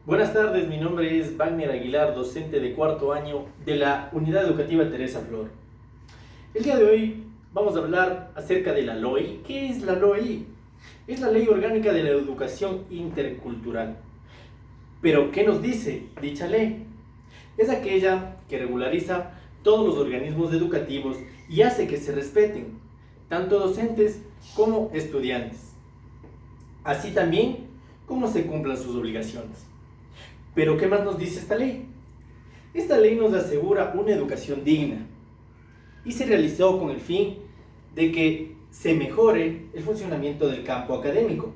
Buenas tardes, mi nombre es Wagner Aguilar, docente de cuarto año de la Unidad Educativa Teresa Flor. El día de hoy vamos a hablar acerca de la LOI. ¿Qué es la LOI? Es la Ley Orgánica de la Educación Intercultural. Pero, ¿qué nos dice dicha ley? Es aquella que regulariza todos los organismos educativos y hace que se respeten tanto docentes como estudiantes, así también como se cumplan sus obligaciones. Pero ¿qué más nos dice esta ley? Esta ley nos asegura una educación digna y se realizó con el fin de que se mejore el funcionamiento del campo académico.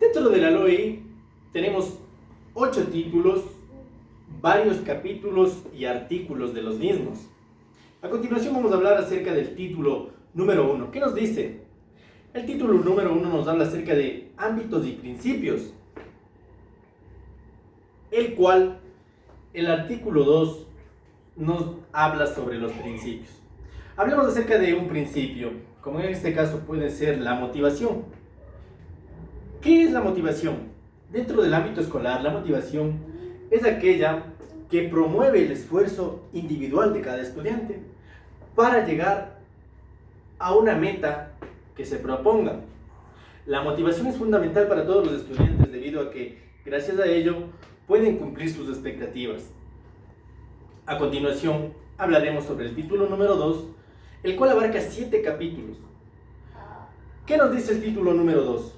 Dentro de la LOI tenemos 8 títulos, varios capítulos y artículos de los mismos. A continuación vamos a hablar acerca del título número 1. ¿Qué nos dice? El título número 1 nos habla acerca de ámbitos y principios, el cual el artículo 2 nos habla sobre los principios. Hablemos acerca de un principio, como en este caso puede ser la motivación. ¿Qué es la motivación? Dentro del ámbito escolar, la motivación es aquella que promueve el esfuerzo individual de cada estudiante para llegar a una meta que se proponga. La motivación es fundamental para todos los estudiantes debido a que, gracias a ello, pueden cumplir sus expectativas. A continuación, hablaremos sobre el título número 2, el cual abarca 7 capítulos. ¿Qué nos dice el título número 2?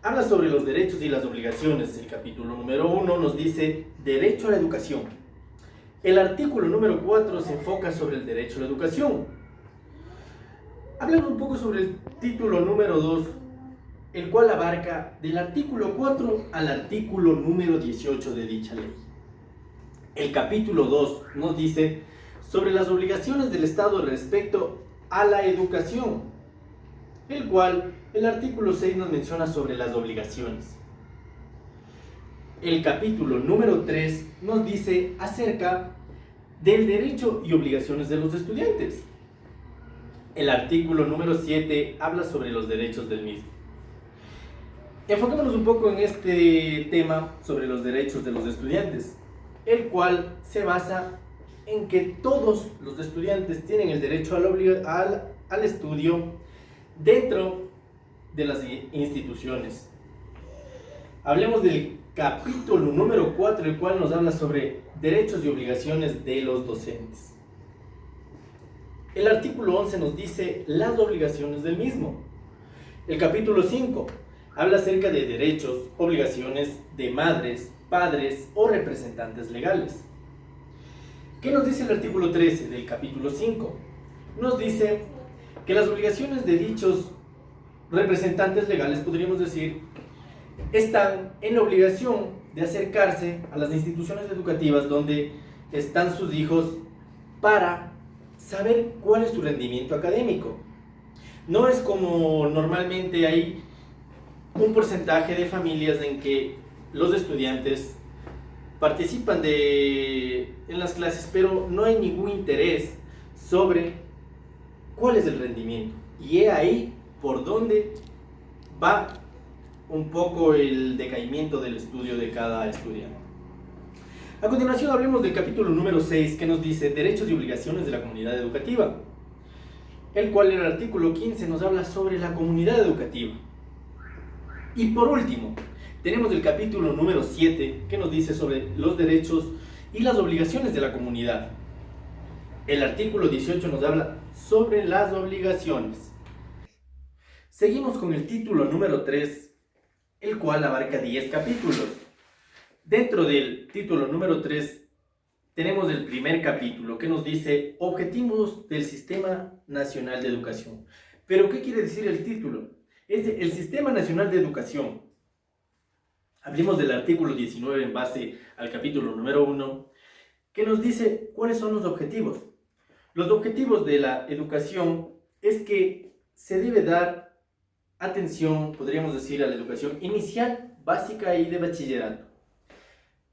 Habla sobre los derechos y las obligaciones. El capítulo número 1 nos dice derecho a la educación. El artículo número 4 se enfoca sobre el derecho a la educación. Hablemos un poco sobre el título número 2, el cual abarca del artículo 4 al artículo número 18 de dicha ley. El capítulo 2 nos dice sobre las obligaciones del Estado respecto a la educación, el cual el artículo 6 nos menciona sobre las obligaciones. El capítulo número 3 nos dice acerca del derecho y obligaciones de los estudiantes. El artículo número 7 habla sobre los derechos del mismo. Enfoquémonos un poco en este tema sobre los derechos de los estudiantes, el cual se basa en que todos los estudiantes tienen el derecho al estudio dentro de las instituciones. Hablemos del capítulo número 4, el cual nos habla sobre derechos y obligaciones de los docentes. El artículo 11 nos dice las obligaciones del mismo. El capítulo 5 habla acerca de derechos, obligaciones de madres, padres o representantes legales. ¿Qué nos dice el artículo 13 del capítulo 5? Nos dice que las obligaciones de dichos representantes legales, podríamos decir, están en la obligación de acercarse a las instituciones educativas donde están sus hijos para saber cuál es su rendimiento académico. No es como normalmente hay un porcentaje de familias en que los estudiantes participan en las clases, pero no hay ningún interés sobre cuál es el rendimiento. Y es ahí por donde va un poco el decaimiento del estudio de cada estudiante. A continuación hablemos del capítulo número 6, que nos dice derechos y obligaciones de la comunidad educativa, el cual en el artículo 15 nos habla sobre la comunidad educativa. Y por último, tenemos el capítulo número 7, que nos dice sobre los derechos y las obligaciones de la comunidad. El artículo 18 nos habla sobre las obligaciones. Seguimos con el título número 3, el cual abarca 10 capítulos. Dentro del título número 3 tenemos el primer capítulo que nos dice objetivos del Sistema Nacional de Educación. ¿Pero qué quiere decir el título? Es el Sistema Nacional de Educación. Hablemos del artículo 19 en base al capítulo número 1, que nos dice cuáles son los objetivos. Los objetivos de la educación es que se debe dar atención, podríamos decir, a la educación inicial, básica y de bachillerato.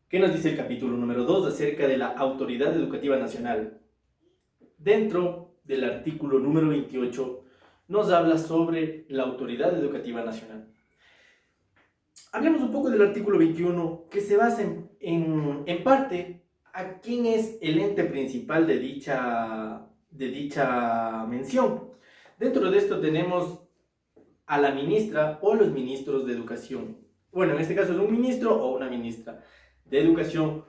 ¿Qué nos dice el capítulo número 2 acerca de la Autoridad Educativa Nacional? Dentro del artículo número 28 nos habla sobre la Autoridad Educativa Nacional. Hablemos un poco del artículo 21, que se basa en parte a quién es el ente principal de dicha mención. Dentro de esto tenemos a la ministra o los ministros de educación. Bueno, en este caso es un ministro o una ministra de educación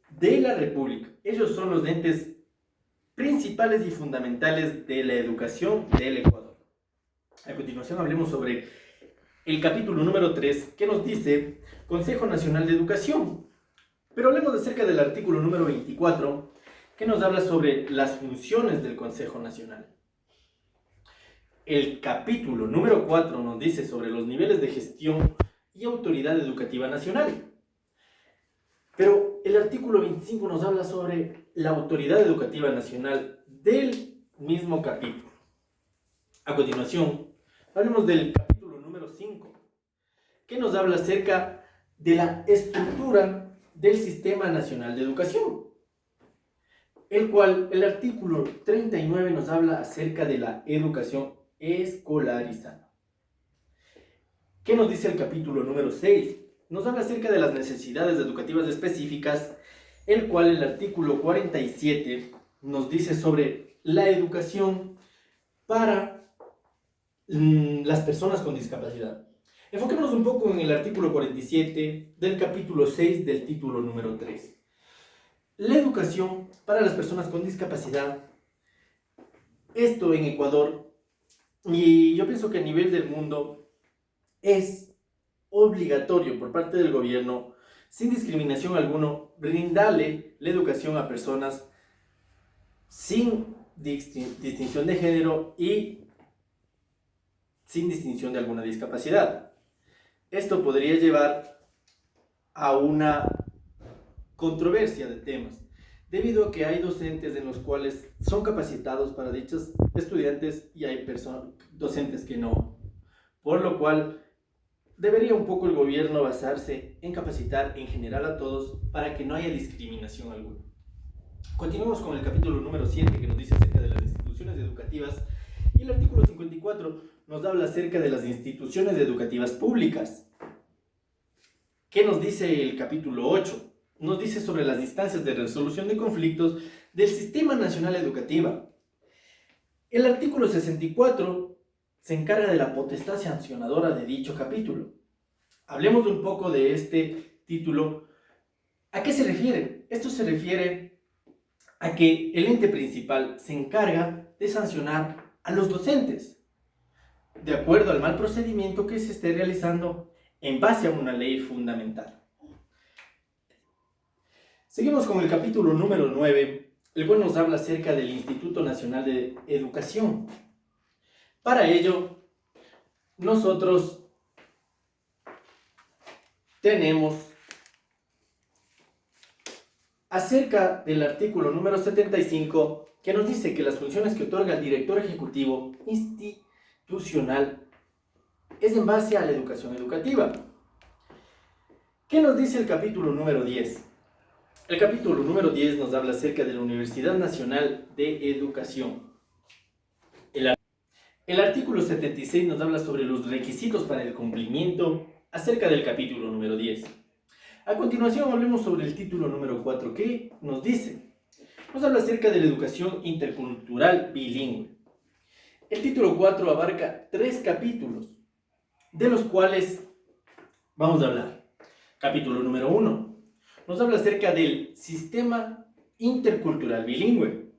de la República. Ellos son los entes principales y fundamentales de la educación del Ecuador. A continuación hablemos sobre el capítulo número 3, que nos dice Consejo Nacional de Educación. Pero hablemos acerca del artículo número 24, que nos habla sobre las funciones del Consejo Nacional. El capítulo número 4 nos dice sobre los niveles de gestión y autoridad educativa nacional. Pero el artículo 25 nos habla sobre la autoridad educativa nacional del mismo capítulo. A continuación, hablemos del capítulo número 5, que nos habla acerca de la estructura del Sistema Nacional de Educación, el cual el artículo 39 nos habla acerca de la educación escolarizada. ¿Qué nos dice el capítulo número 6? Nos habla acerca de las necesidades educativas específicas, el cual el artículo 47 nos dice sobre la educación para las personas con discapacidad. Enfoquémonos un poco en el artículo 47 del capítulo 6 del título número 3. La educación para las personas con discapacidad, esto en Ecuador, y yo pienso que a nivel del mundo, es obligatorio por parte del gobierno, sin discriminación alguna, brindarle la educación a personas sin distinción de género y sin distinción de alguna discapacidad. Esto podría llevar a una controversia de temas, debido a que hay docentes en los cuales son capacitados para dichos estudiantes y hay docentes que no, por lo cual debería un poco el gobierno basarse en capacitar en general a todos para que no haya discriminación alguna. Continuemos con el capítulo número 7, que nos dice acerca de las instituciones educativas, y el artículo 54 nos habla acerca de las instituciones educativas públicas. ¿Qué nos dice el capítulo 8? Nos dice sobre las instancias de resolución de conflictos del Sistema Nacional Educativo. El artículo 64 se encarga de la potestad sancionadora de dicho capítulo. Hablemos un poco de este título. ¿A qué se refiere? Esto se refiere a que el ente principal se encarga de sancionar a los docentes, de acuerdo al mal procedimiento que se esté realizando en base a una ley fundamental. Seguimos con el capítulo número 9, el cual nos habla acerca del Instituto Nacional de Educación. Para ello, nosotros tenemos acerca del artículo número 75, que nos dice que las funciones que otorga el director ejecutivo institucional es en base a la educación educativa. ¿Qué nos dice el capítulo número 10? El capítulo número 10 nos habla acerca de la Universidad Nacional de Educación. El artículo 76 nos habla sobre los requisitos para el cumplimiento acerca del capítulo número 10. A continuación hablemos sobre el título número 4, que nos dice, nos habla acerca de la educación intercultural bilingüe. El título 4 abarca 3 capítulos, de los cuales vamos a hablar. Capítulo número 1 nos habla acerca del sistema intercultural bilingüe.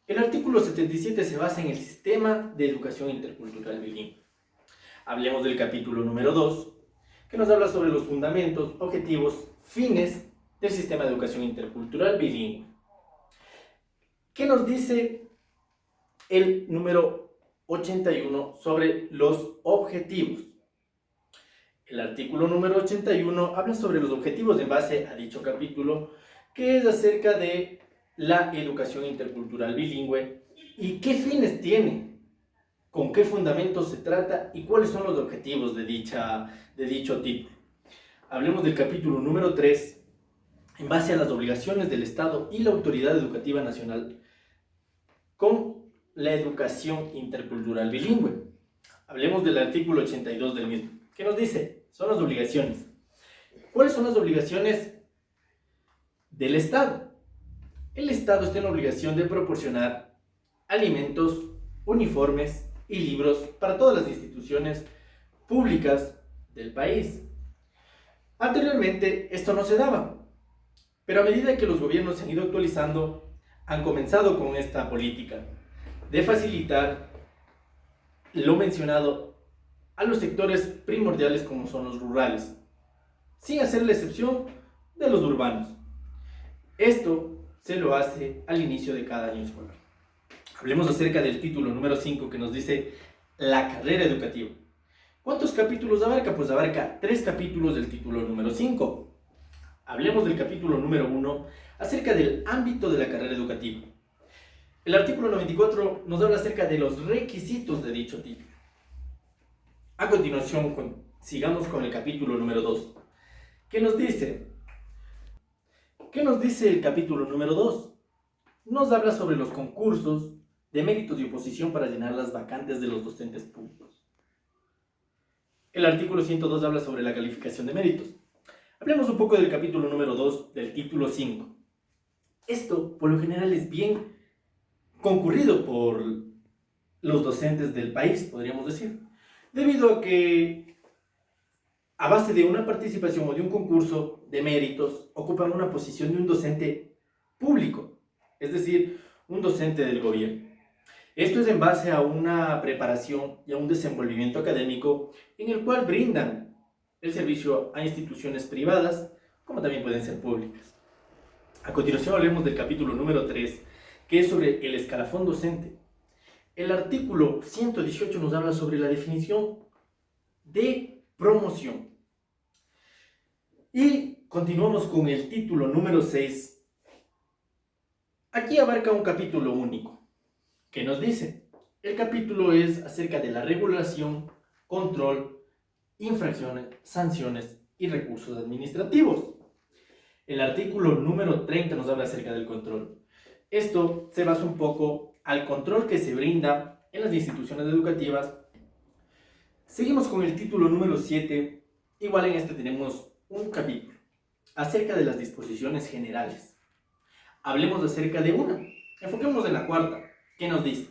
El artículo 77 se basa en el sistema de educación intercultural bilingüe. Hablemos del capítulo número 2, que nos habla sobre los fundamentos, objetivos, fines del sistema de educación intercultural bilingüe. ¿Qué nos dice el número 81 sobre los objetivos? El artículo número 81 habla sobre los objetivos en base a dicho capítulo, que es acerca de la educación intercultural bilingüe y qué fines tiene, con qué fundamentos se trata y cuáles son los objetivos de dicho tipo. Hablemos del capítulo número 3, en base a las obligaciones del Estado y la autoridad educativa nacional con la educación intercultural bilingüe. Hablemos del artículo 82 del mismo, que nos dice son las obligaciones. ¿Cuáles son las obligaciones del Estado? El Estado está en la obligación de proporcionar alimentos, uniformes y libros para todas las instituciones públicas del país. Anteriormente esto no se daba, pero a medida que los gobiernos se han ido actualizando, han comenzado con esta política de facilitar lo mencionado a los sectores primordiales como son los rurales, sin hacer la excepción de los urbanos. Esto se lo hace al inicio de cada año escolar. Hablemos acerca del título número 5 que nos dice la carrera educativa. ¿Cuántos capítulos abarca? Pues abarca 3 capítulos del título número 5. Hablemos del capítulo número 1 acerca del ámbito de la carrera educativa. El artículo 94 nos habla acerca de los requisitos de dicho título. A continuación, sigamos con el capítulo número 2. ¿Qué nos dice? ¿Qué nos dice el capítulo número 2? Nos habla sobre los concursos de méritos y oposición para llenar las vacantes de los docentes públicos. El artículo 102 habla sobre la calificación de méritos. Hablemos un poco del capítulo número 2 del título 5. Esto, por lo general, es bien concurrido por los docentes del país, podríamos decir, debido a que a base de una participación o de un concurso de méritos ocupan una posición de un docente público, es decir, un docente del gobierno. Esto es en base a una preparación y a un desenvolvimiento académico en el cual brindan el servicio a instituciones privadas, como también pueden ser públicas. A continuación hablemos del capítulo número 3, que es sobre el escalafón docente. El artículo 118 nos habla sobre la definición de promoción. Y continuamos con el título número 6. Aquí abarca un capítulo único. ¿Qué nos dice? El capítulo es acerca de la regulación, control, infracciones, sanciones y recursos administrativos. El artículo número 30 nos habla acerca del control. Esto se basa un poco al control que se brinda en las instituciones educativas. Seguimos con el título número 7. Igual en este tenemos un capítulo acerca de las disposiciones generales. Hablemos acerca de una. Enfoquémonos en la cuarta. ¿Qué nos dice?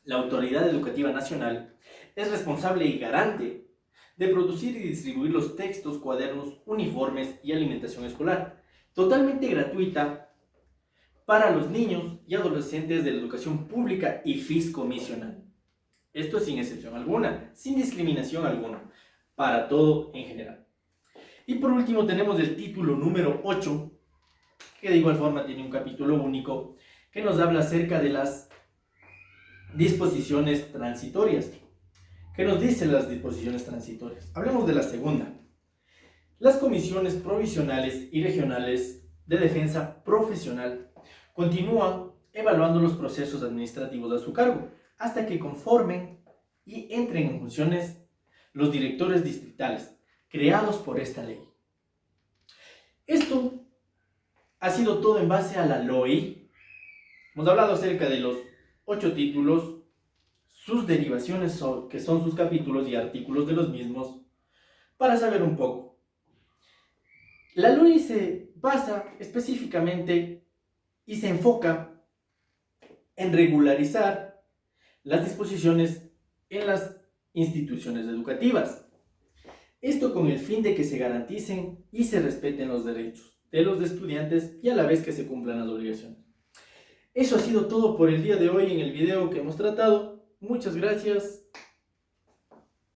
La Autoridad Educativa Nacional es responsable y garante de producir y distribuir los textos, cuadernos, uniformes y alimentación escolar, totalmente gratuita para los niños y adolescentes de la educación pública y fiscomisional. Esto sin excepción alguna, sin discriminación alguna, para todo en general. Y por último tenemos el título número 8, que de igual forma tiene un capítulo único, que nos habla acerca de las disposiciones transitorias. ¿Qué nos dicen las disposiciones transitorias? Hablemos de la segunda. Las comisiones provisionales y regionales de defensa profesional continúan evaluando los procesos administrativos a su cargo hasta que conformen y entren en funciones los directores distritales creados por esta ley. Esto ha sido todo en base a la LOI. Hemos hablado acerca de los 8 títulos, sus derivaciones, que son sus capítulos y artículos de los mismos, para saber un poco. La LOI se basa específicamente y se enfoca en regularizar las disposiciones en las instituciones educativas. Esto con el fin de que se garanticen y se respeten los derechos de los estudiantes y a la vez que se cumplan las obligaciones. Eso ha sido todo por el día de hoy en el video que hemos tratado. Muchas gracias.